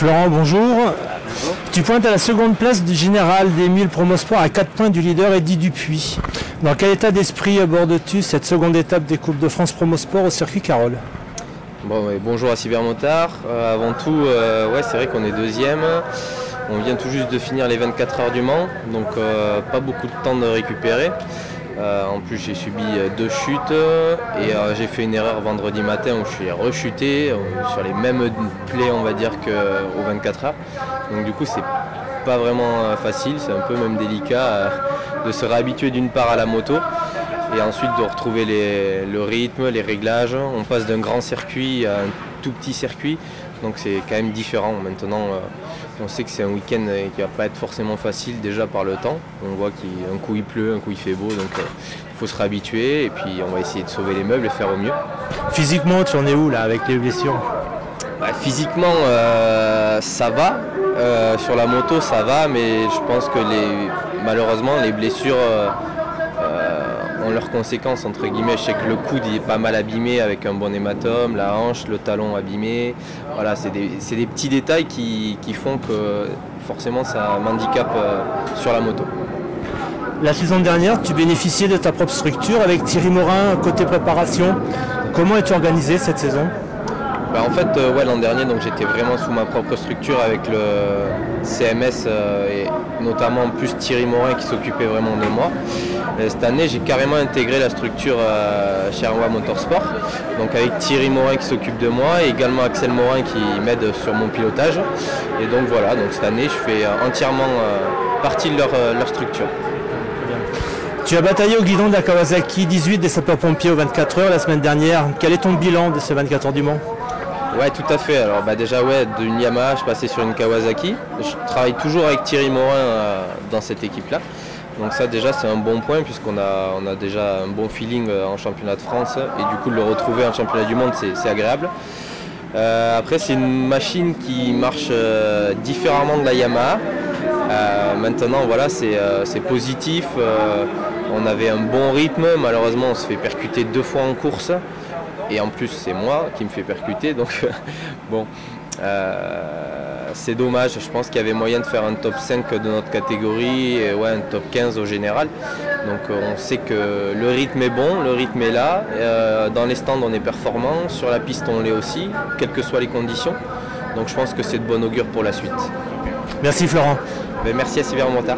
Florent, bonjour. Bonjour. Tu pointes à la seconde place du général des 1000 Promosport à 4 points du leader Eddy Dupuis. Dans quel état d'esprit abordes-tu cette seconde étape des Coupes de France Promosport au circuit Carole? Bonjour à Cybermotard. Avant tout, c'est vrai qu'on est deuxième. On vient tout juste de finir les 24 heures du Mans, donc pas beaucoup de temps de récupérer. En plus j'ai subi 2 chutes et j'ai fait une erreur vendredi matin où je suis rechuté sur les mêmes plaies on va dire qu'aux 24 heures. Donc du coup c'est pas vraiment facile, c'est un peu même délicat de se réhabituer d'une part à la moto et ensuite de retrouver le rythme, les réglages. On passe d'un grand circuit à un tout petit circuit, donc c'est quand même différent. Maintenant on sait que c'est un week-end qui va pas être forcément facile déjà par le temps. On voit qu'un coup il pleut, un coup il fait beau, donc il faut se réhabituer et puis on va essayer de sauver les meubles et faire au mieux. Physiquement tu en es où là avec les blessures? Physiquement ça va, sur la moto ça va, mais je pense que malheureusement les blessures ont leurs conséquences entre guillemets. Je sais que le coude il est pas mal abîmé avec un bon hématome, la hanche, le talon abîmé. Voilà, c'est des petits détails qui font que forcément ça m'handicape sur la moto. La saison dernière, tu bénéficiais de ta propre structure avec Thierry Morin côté préparation. Comment es-tu organisé cette saison? En fait, l'an dernier, j'étais vraiment sous ma propre structure avec le CMS et notamment plus Thierry Morin qui s'occupait vraiment de moi. Cette année, j'ai carrément intégré la structure chez Arwa Motorsport, donc avec Thierry Morin qui s'occupe de moi et également Axel Morin qui m'aide sur mon pilotage. Et donc voilà, cette année, je fais entièrement partie de leur structure. Tu as bataillé au guidon de la Kawasaki 18 des sapeurs-pompiers aux 24 heures la semaine dernière. Quel est ton bilan de ces 24 heures du Mans? Ouais, tout à fait. Alors déjà d'une Yamaha, je passais sur une Kawasaki. Je travaille toujours avec Thierry Morin dans cette équipe-là. Donc ça déjà c'est un bon point puisqu'on a déjà un bon feeling en championnat de France et du coup de le retrouver en championnat du monde c'est agréable. Après c'est une machine qui marche différemment de la Yamaha. Maintenant voilà c'est positif. On avait un bon rythme, malheureusement on se fait percuter 2 fois en course. Et en plus c'est moi qui me fais percuter, donc bon, c'est dommage. Je pense qu'il y avait moyen de faire un top 5 de notre catégorie et un top 15 au général. Donc on sait que le rythme est bon, le rythme est là, dans les stands on est performant, sur la piste on l'est aussi, quelles que soient les conditions. Donc je pense que c'est de bon augure pour la suite. Merci Florent. Merci à Cybermotard.